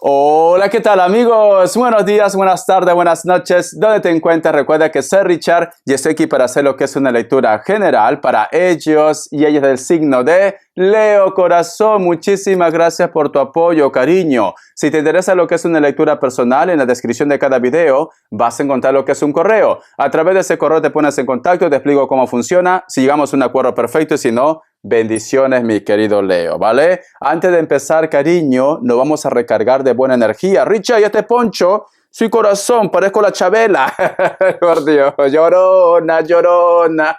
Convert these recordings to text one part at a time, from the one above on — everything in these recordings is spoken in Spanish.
Hola, ¿qué tal amigos? Buenos días, buenas tardes, buenas noches. ¿Dónde te encuentras? Recuerda que soy Richard y estoy aquí para hacer lo que es una lectura general para ellos y ellas del signo de Leo. Corazón, muchísimas gracias por tu apoyo, cariño. Si te interesa lo que es una lectura personal, en la descripción de cada video vas a encontrar lo que es un correo. A través de ese correo te pones en contacto, te explico cómo funciona, si llegamos a un acuerdo perfecto y si no, bendiciones, mi querido Leo, ¿vale? Antes de empezar, cariño, nos vamos a recargar de buena energía. Richard, ¿y este poncho? Sí, corazón, parezco la Chabela. Por Dios, llorona, llorona.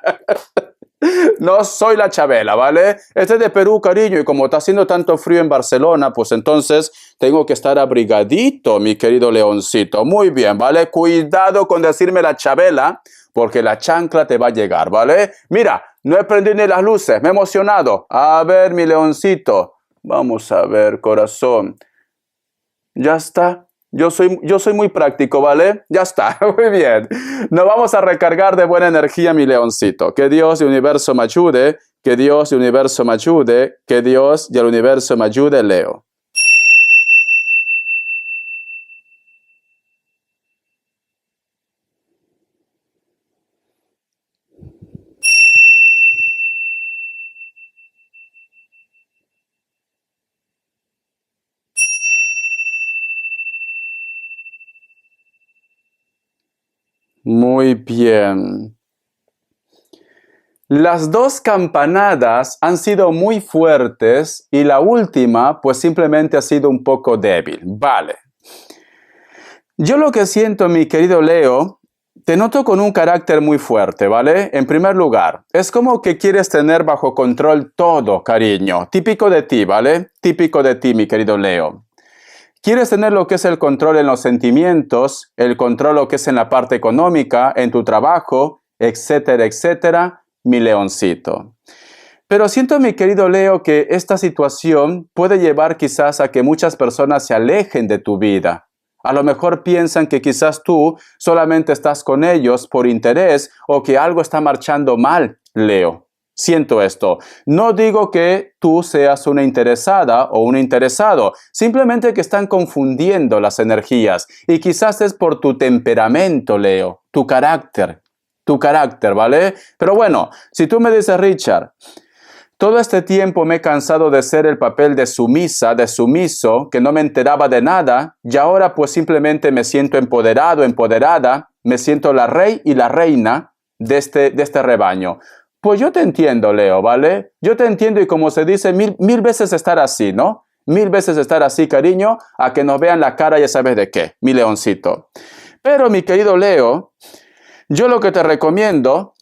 No soy la Chabela, ¿vale? Este es de Perú, cariño, y como está haciendo tanto frío en Barcelona, pues entonces tengo que estar abrigadito, mi querido leoncito. Muy bien, ¿vale? Cuidado con decirme la Chabela, porque la chancla te va a llegar, ¿vale? Mira, no he prendido ni las luces, me he emocionado. A ver, mi leoncito. Vamos a ver, corazón. Ya está. Yo soy muy práctico, ¿vale? Ya está, muy bien. Nos vamos a recargar de buena energía, mi leoncito. Que Dios y el universo me ayude, que Dios y el universo me ayude, que Dios y el universo me ayude, Leo. Muy bien. Las dos campanadas han sido muy fuertes y la última pues simplemente ha sido un poco débil. Vale. Yo lo que siento, mi querido Leo, te noto con un carácter muy fuerte, ¿vale? En primer lugar, es como que quieres tener bajo control todo, cariño. Típico de ti, ¿vale? Típico de ti, mi querido Leo. Quieres tener lo que es el control en los sentimientos, el control lo que es en la parte económica, en tu trabajo, etcétera, etcétera, mi leoncito. Pero siento, mi querido Leo, que esta situación puede llevar quizás a que muchas personas se alejen de tu vida. A lo mejor piensan que quizás tú solamente estás con ellos por interés o que algo está marchando mal, Leo. Siento esto. No digo que tú seas una interesada o un interesado, simplemente que están confundiendo las energías y quizás es por tu temperamento, Leo, tu carácter, ¿vale? Pero bueno, si tú me dices, Richard, todo este tiempo me he cansado de ser el papel de sumisa, de sumiso, que no me enteraba de nada, y ahora pues simplemente me siento empoderado, empoderada, me siento la rey y la reina de este rebaño. Pues yo te entiendo, Leo, ¿vale? Yo te entiendo y como se dice, mil veces estar así, ¿no? 1000 veces estar así, cariño, a que nos vean la cara, ya sabes de qué, mi leoncito. Pero, mi querido Leo, yo lo que te recomiendo,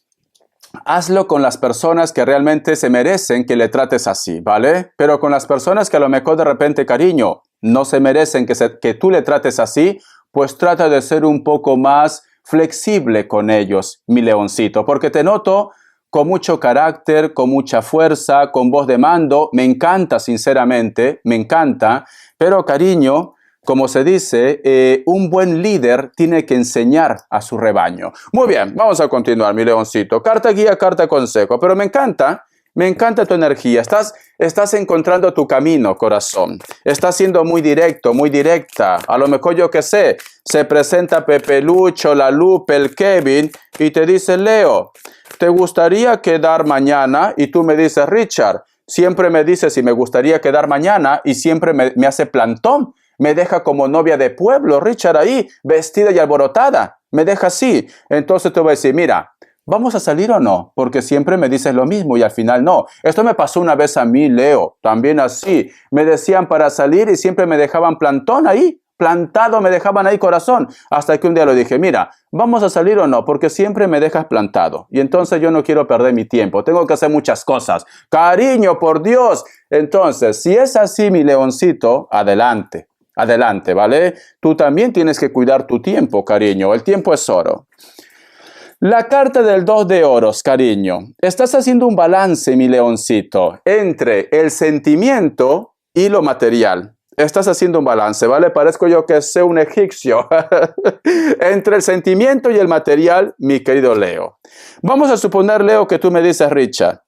hazlo con las personas que realmente se merecen que le trates así, ¿vale? Pero con las personas que a lo mejor de repente, cariño, no se merecen que tú le trates así, pues trata de ser un poco más flexible con ellos, mi leoncito, porque te noto con mucho carácter, con mucha fuerza, con voz de mando. Me encanta, sinceramente, me encanta, pero cariño, como se dice, un buen líder tiene que enseñar a su rebaño. Muy bien, vamos a continuar, mi leoncito. Carta guía, carta consejo. Pero me encanta tu energía. Estás encontrando tu camino, corazón. Estás siendo muy directo, muy directa. A lo mejor yo qué sé, se presenta Pepe Lucho, la Lupe, el Kevin y te dice, Leo, ¿te gustaría quedar mañana? Y tú me dices, Richard, siempre me dices si me gustaría quedar mañana y siempre me hace plantón. Me deja como novia de pueblo, Richard, ahí, vestida y alborotada. Me deja así. Entonces te voy a decir, mira, ¿vamos a salir o no? Porque siempre me dices lo mismo y al final no. Esto me pasó una vez a mí, Leo, también así. Me decían para salir y siempre me dejaban plantón ahí. Plantado me dejaban ahí, corazón. Hasta que un día le dije, mira, ¿vamos a salir o no? Porque siempre me dejas plantado. Y entonces yo no quiero perder mi tiempo. Tengo que hacer muchas cosas. Cariño, por Dios. Entonces, si es así, mi leoncito, adelante. Adelante, ¿vale? Tú también tienes que cuidar tu tiempo, cariño. El tiempo es oro. La carta del 2 de oros, cariño. Estás haciendo un balance, mi leoncito, entre el sentimiento y lo material. Estás haciendo un balance, ¿vale? Parezco yo que sé un egipcio. Entre el sentimiento y el material, mi querido Leo. Vamos a suponer, Leo, que tú me dices, Richard,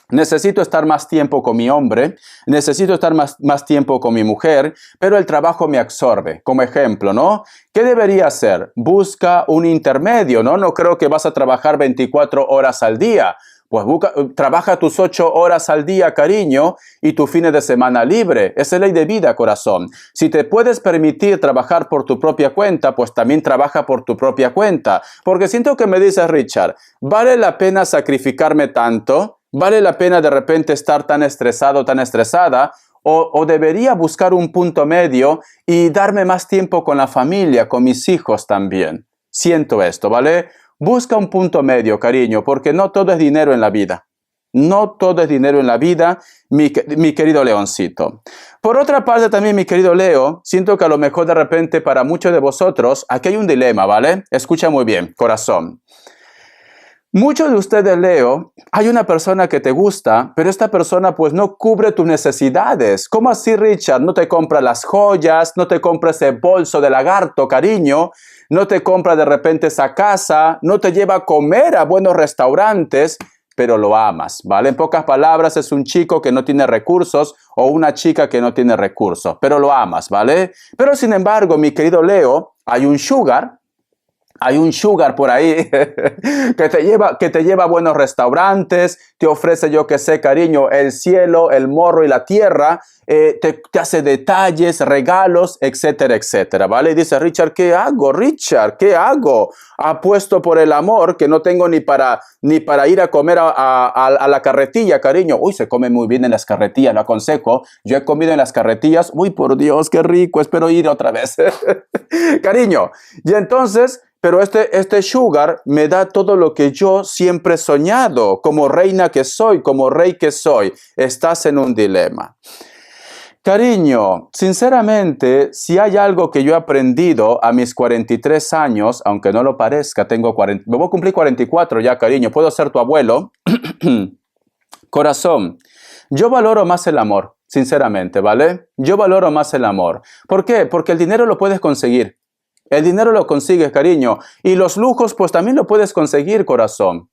Necesito estar más tiempo con mi hombre, necesito estar más tiempo con mi mujer, pero el trabajo me absorbe. Como ejemplo, ¿no? ¿Qué debería hacer? Busca un intermedio, ¿no? No creo que vas a trabajar 24 horas al día. Pues trabaja tus 8 horas al día, cariño, y tu fines de semana libre. Esa es ley de vida, corazón. Si te puedes permitir trabajar por tu propia cuenta, pues también trabaja por tu propia cuenta. Porque siento que me dices, Richard, ¿vale la pena sacrificarme tanto? ¿Vale la pena de repente estar tan estresado, tan estresada? ¿O debería buscar un punto medio y darme más tiempo con la familia, con mis hijos también? Siento esto, ¿vale? Busca un punto medio, cariño, porque no todo es dinero en la vida. No todo es dinero en la vida, mi querido leoncito. Por otra parte también, mi querido Leo, siento que a lo mejor de repente para muchos de vosotros, aquí hay un dilema, ¿vale? Escucha muy bien, corazón. Muchos de ustedes, Leo, hay una persona que te gusta, pero esta persona pues no cubre tus necesidades. ¿Cómo así, Richard? No te compra las joyas, no te compra ese bolso de lagarto, cariño, no te compra de repente esa casa, no te lleva a comer a buenos restaurantes, pero lo amas, ¿vale? En pocas palabras, es un chico que no tiene recursos o una chica que no tiene recursos, pero lo amas, ¿vale? Pero sin embargo, mi querido Leo, hay un sugar por ahí que te lleva a buenos restaurantes, te ofrece, yo que sé, cariño, el cielo, el morro y la tierra, te hace detalles, regalos, etcétera, etcétera, ¿vale? Y dice, Richard, ¿qué hago, Richard? ¿Qué hago? Apuesto por el amor, que no tengo ni para ir a comer a la carretilla, cariño. Uy, se come muy bien en las carretillas, lo aconsejo. Yo he comido en las carretillas. Uy, por Dios, qué rico, espero ir otra vez. Cariño, y entonces... Pero este sugar me da todo lo que yo siempre he soñado, como reina que soy, como rey que soy. Estás en un dilema. Cariño, sinceramente, si hay algo que yo he aprendido a mis 43 años, aunque no lo parezca, me voy a cumplir 44 ya, cariño, puedo ser tu abuelo. Corazón, yo valoro más el amor, sinceramente, ¿vale? Yo valoro más el amor. ¿Por qué? Porque el dinero lo puedes conseguir. El dinero lo consigues, cariño. Y los lujos, pues también lo puedes conseguir, corazón.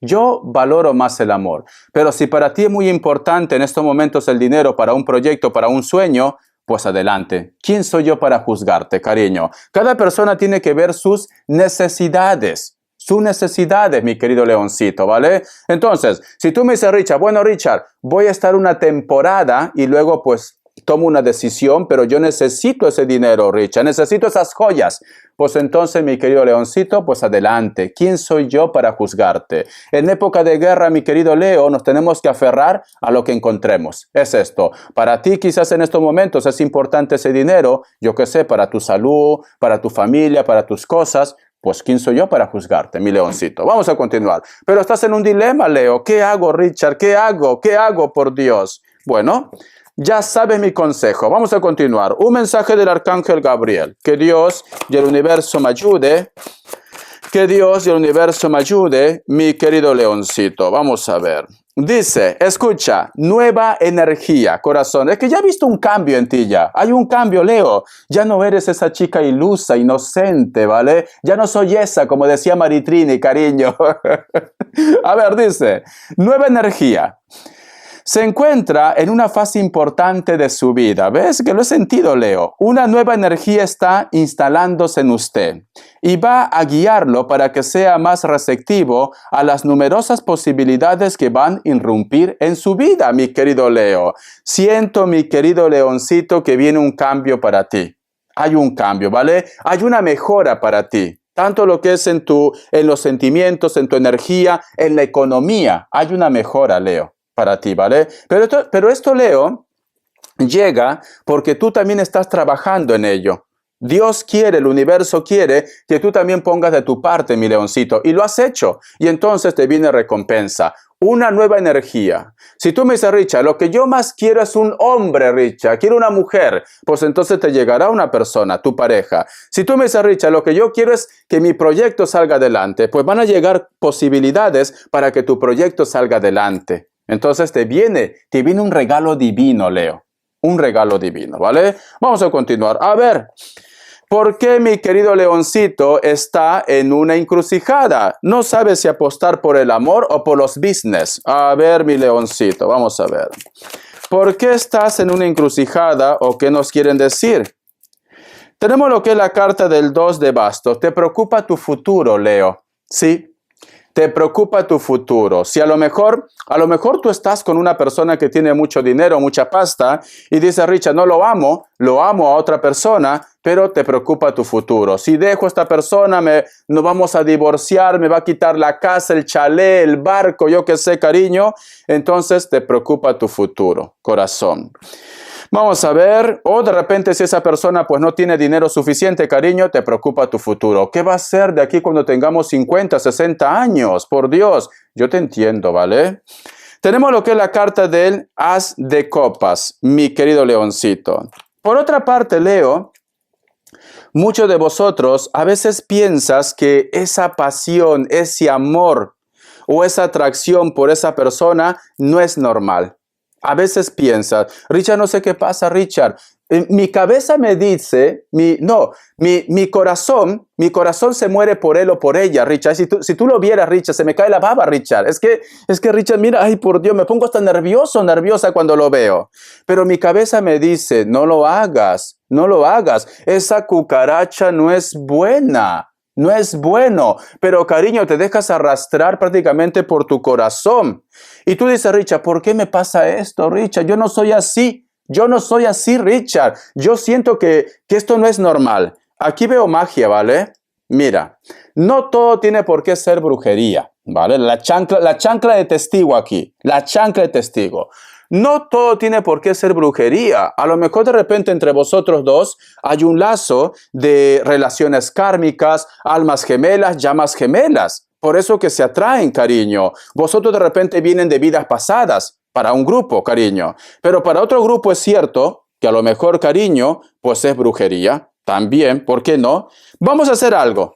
Yo valoro más el amor. Pero si para ti es muy importante en estos momentos el dinero para un proyecto, para un sueño, pues adelante. ¿Quién soy yo para juzgarte, cariño? Cada persona tiene que ver sus necesidades. Sus necesidades, mi querido leoncito, ¿vale? Entonces, si tú me dices, Richard, bueno, Richard, voy a estar una temporada y luego, pues, tomo una decisión, pero yo necesito ese dinero, Richard, necesito esas joyas. Pues entonces, mi querido leoncito, pues adelante. ¿Quién soy yo para juzgarte? En época de guerra, mi querido Leo, nos tenemos que aferrar a lo que encontremos. Es esto. Para ti, quizás en estos momentos es importante ese dinero, yo qué sé, para tu salud, para tu familia, para tus cosas. Pues, ¿quién soy yo para juzgarte, mi leoncito? Vamos a continuar. Pero estás en un dilema, Leo. ¿Qué hago, Richard? ¿Qué hago? ¿Qué hago, por Dios? Bueno, ya sabes mi consejo. Vamos a continuar. Un mensaje del arcángel Gabriel. Que Dios y el universo me ayude. Que Dios y el universo me ayude, mi querido leoncito. Vamos a ver. Dice, escucha, nueva energía, corazón. Es que ya he visto un cambio en ti ya. Hay un cambio, Leo. Ya no eres esa chica ilusa, inocente, ¿vale? Ya no soy esa, como decía Maritrini, cariño. A ver, dice, nueva energía. Se encuentra en una fase importante de su vida. ¿Ves? Que lo he sentido, Leo. Una nueva energía está instalándose en usted y va a guiarlo para que sea más receptivo a las numerosas posibilidades que van a irrumpir en su vida, mi querido Leo. Siento, mi querido leoncito, que viene un cambio para ti. Hay un cambio, ¿vale? Hay una mejora para ti. Tanto lo que es en los sentimientos, en tu energía, en la economía. Hay una mejora, Leo, para ti, ¿vale? Pero esto, Leo, llega porque tú también estás trabajando en ello. Dios quiere, el universo quiere que tú también pongas de tu parte, mi leoncito, y lo has hecho. Y entonces te viene recompensa, una nueva energía. Si tú me dices, Richard, lo que yo más quiero es un hombre, Richard, quiero una mujer, pues entonces te llegará una persona, tu pareja. Si tú me dices, Richard, lo que yo quiero es que mi proyecto salga adelante, pues van a llegar posibilidades para que tu proyecto salga adelante. Entonces te viene un regalo divino, Leo. Un regalo divino, ¿vale? Vamos a continuar. A ver, ¿Por qué mi querido leoncito está en una encrucijada? No sabe si apostar por el amor o por los business. A ver, mi leoncito, vamos a ver. ¿Por qué estás en una encrucijada o qué nos quieren decir? Tenemos lo que es la carta del 2 de bastos. ¿Te preocupa tu futuro, Leo? Sí. Te preocupa tu futuro. Si a lo mejor tú estás con una persona que tiene mucho dinero, mucha pasta, y dice, Richard, no lo amo a otra persona, pero te preocupa tu futuro. Si dejo a esta persona, nos vamos a divorciar, me va a quitar la casa, el chalet, el barco, yo qué sé, cariño. Entonces te preocupa tu futuro, corazón. Vamos a ver, o de repente si esa persona pues no tiene dinero suficiente, cariño, te preocupa tu futuro. ¿Qué va a ser de aquí cuando tengamos 50, 60 años? Por Dios, yo te entiendo, ¿vale? Tenemos lo que es la carta del As de Copas, mi querido leoncito. Por otra parte, Leo, muchos de vosotros a veces piensas que esa pasión, ese amor o esa atracción por esa persona no es normal. A veces piensas, Richard, no sé qué pasa, Richard. Mi cabeza me dice, mi corazón se muere por él o por ella, Richard. Si tú lo vieras, Richard, se me cae la baba, Richard. Es que Richard, mira, ay, por Dios, me pongo hasta nerviosa cuando lo veo. Pero mi cabeza me dice, no lo hagas. Esa cucaracha no es buena. No es bueno, pero cariño, te dejas arrastrar prácticamente por tu corazón. Y tú dices, Richard, ¿por qué me pasa esto, Richard? Yo no soy así, Richard. Yo siento que esto no es normal. Aquí veo magia, ¿vale? Mira, no todo tiene por qué ser brujería, ¿vale? La chancla de testigo aquí, la chancla de testigo. No todo tiene por qué ser brujería. A lo mejor de repente entre vosotros dos hay un lazo de relaciones kármicas, almas gemelas, llamas gemelas. Por eso que se atraen, cariño. Vosotros de repente vienen de vidas pasadas para un grupo, cariño. Pero para otro grupo es cierto que a lo mejor, cariño, pues es brujería. También, ¿por qué no? Vamos a hacer algo.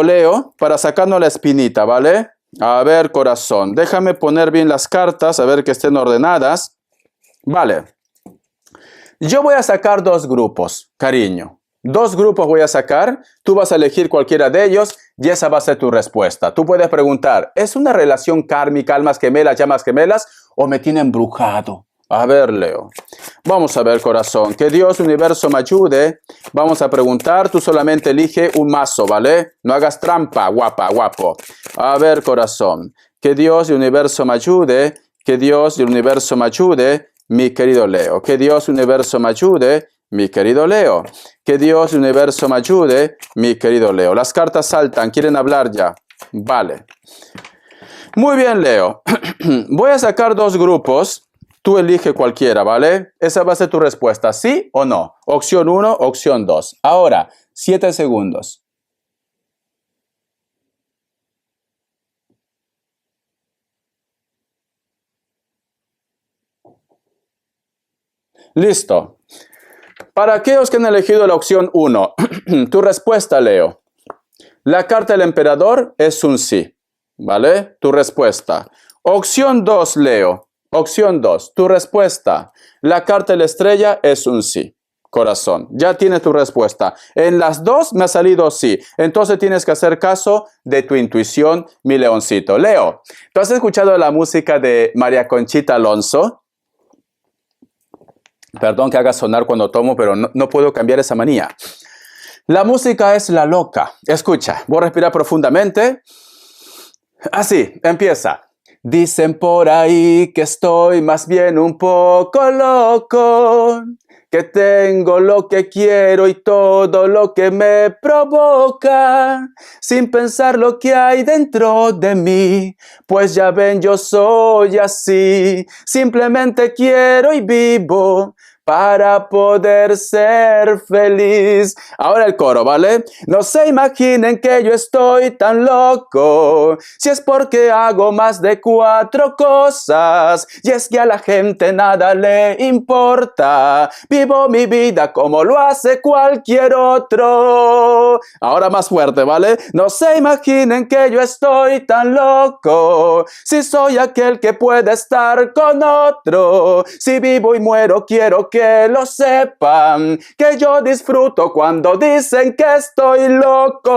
Leo, para sacarnos la espinita, ¿vale? A ver, corazón, déjame poner bien las cartas, a ver que estén ordenadas. Vale. Yo voy a sacar 2 grupos, cariño. 2 grupos voy a sacar. Tú vas a elegir cualquiera de ellos y esa va a ser tu respuesta. Tú puedes preguntar, ¿es una relación kármica, almas gemelas, llamas gemelas o me tiene embrujado? A ver, Leo. Vamos a ver, corazón. Que Dios, universo, me ayude. Vamos a preguntar. Tú solamente elige un mazo, ¿vale? No hagas trampa, guapa, guapo. A ver, corazón. Que Dios y universo me ayude. Que Dios y universo me ayude, mi querido Leo. Que Dios y universo me ayude, mi querido Leo. Que Dios y universo me ayude, mi querido Leo. Las cartas saltan. ¿Quieren hablar ya? Vale. Muy bien, Leo. Voy a sacar 2 grupos. Tú elige cualquiera, ¿vale? Esa va a ser tu respuesta, ¿sí o no? Opción 1, opción 2. Ahora, 7 segundos. Listo. Para aquellos que han elegido la opción 1, tu respuesta, Leo. La carta del emperador es un sí, ¿vale? Tu respuesta. Opción 2, Leo. Opción 2, tu respuesta. La carta de la estrella es un sí. Corazón, ya tienes tu respuesta. En las 2 me ha salido sí. Entonces tienes que hacer caso de tu intuición, mi leoncito. Leo, ¿tú has escuchado la música de María Conchita Alonso? Perdón que haga sonar cuando tomo, pero no puedo cambiar esa manía. La música es la loca. Escucha, voy a respirar profundamente. Así, empieza. Dicen por ahí que estoy más bien un poco loco, que tengo lo que quiero y todo lo que me provoca, sin pensar lo que hay dentro de mí, pues ya ven, yo soy así, simplemente quiero y vivo para poder ser feliz. Ahora el coro, ¿vale? No se imaginen que yo estoy tan loco, si es porque hago más de 4 cosas, y es que a la gente nada le importa, vivo mi vida como lo hace cualquier otro. Ahora más fuerte, ¿vale? No se imaginen que yo estoy tan loco, si soy aquel que puede estar con otro, si vivo y muero quiero que lo sepan, que yo disfruto cuando dicen que estoy loco.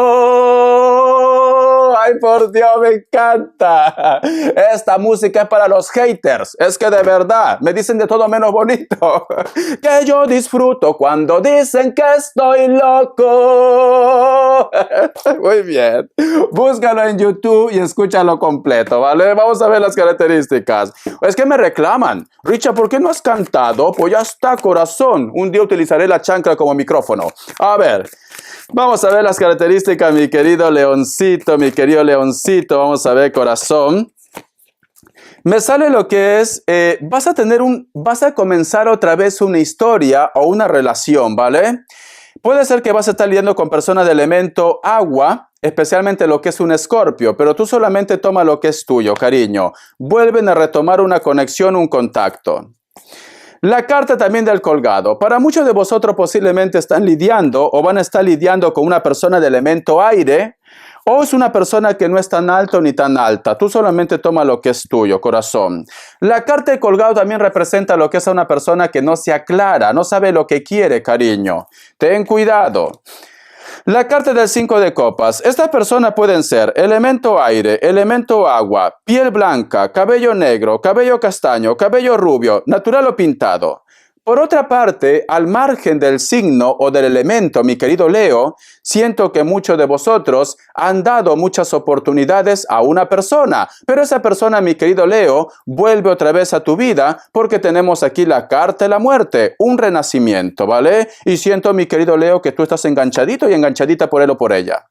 Ay, por Dios, me encanta. Esta música es para los haters. Es que de verdad, me dicen de todo menos bonito. Que yo disfruto cuando dicen que estoy loco. Muy bien. Búscalo en YouTube y escúchalo completo, ¿vale? Vamos a ver las características. Es que me reclaman. Richard, ¿por qué no has cantado? Pues ya está, corazón. Un día utilizaré la chancla como micrófono. A ver. Vamos a ver las características, mi querido leoncito, mi querido leoncito. Vamos a ver, corazón. Me sale lo que es, vas a comenzar otra vez una historia o una relación, ¿vale? Puede ser que vas a estar lidiando con personas de elemento agua, especialmente lo que es un escorpio, pero tú solamente toma lo que es tuyo, cariño. Vuelven a retomar una conexión, un contacto. La carta también del colgado. Para muchos de vosotros posiblemente están lidiando o van a estar lidiando con una persona de elemento aire, o es una persona que no es tan alto ni tan alta. Tú solamente toma lo que es tuyo, corazón. La carta de colgado también representa lo que es a una persona que no se aclara, no sabe lo que quiere, cariño. Ten cuidado. La carta del 5 de copas. Estas personas pueden ser elemento aire, elemento agua, piel blanca, cabello negro, cabello castaño, cabello rubio, natural o pintado. Por otra parte, al margen del signo o del elemento, mi querido Leo, siento que muchos de vosotros han dado muchas oportunidades a una persona, pero esa persona, mi querido Leo, vuelve otra vez a tu vida porque tenemos aquí la carta de la muerte, un renacimiento, ¿vale? Y siento, mi querido Leo, que tú estás enganchadito y enganchadita por él o por ella.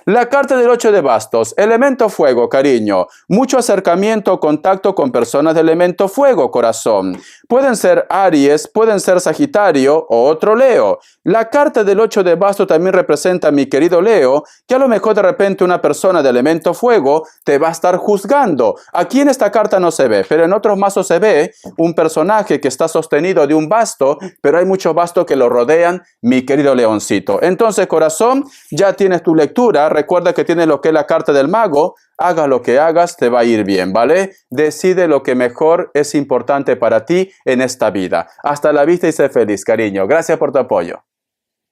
La carta del 8 de bastos, elemento fuego, cariño. Mucho acercamiento o contacto con personas de elemento fuego, corazón. Pueden ser Aries, pueden ser Sagitario o otro Leo. La carta del 8 de bastos también representa, mi querido Leo, que a lo mejor de repente una persona de elemento fuego te va a estar juzgando. Aquí en esta carta no se ve, pero en otros mazos se ve un personaje que está sostenido de un basto, pero hay muchos bastos que lo rodean, mi querido leoncito. Entonces, corazón, ya tienes tu lectura. Recuerda que tiene lo que es la carta del mago. Hagas lo que hagas, te va a ir bien, ¿vale? Decide lo que mejor es importante para ti en esta vida. Hasta la vista y sé feliz, cariño. Gracias por tu apoyo.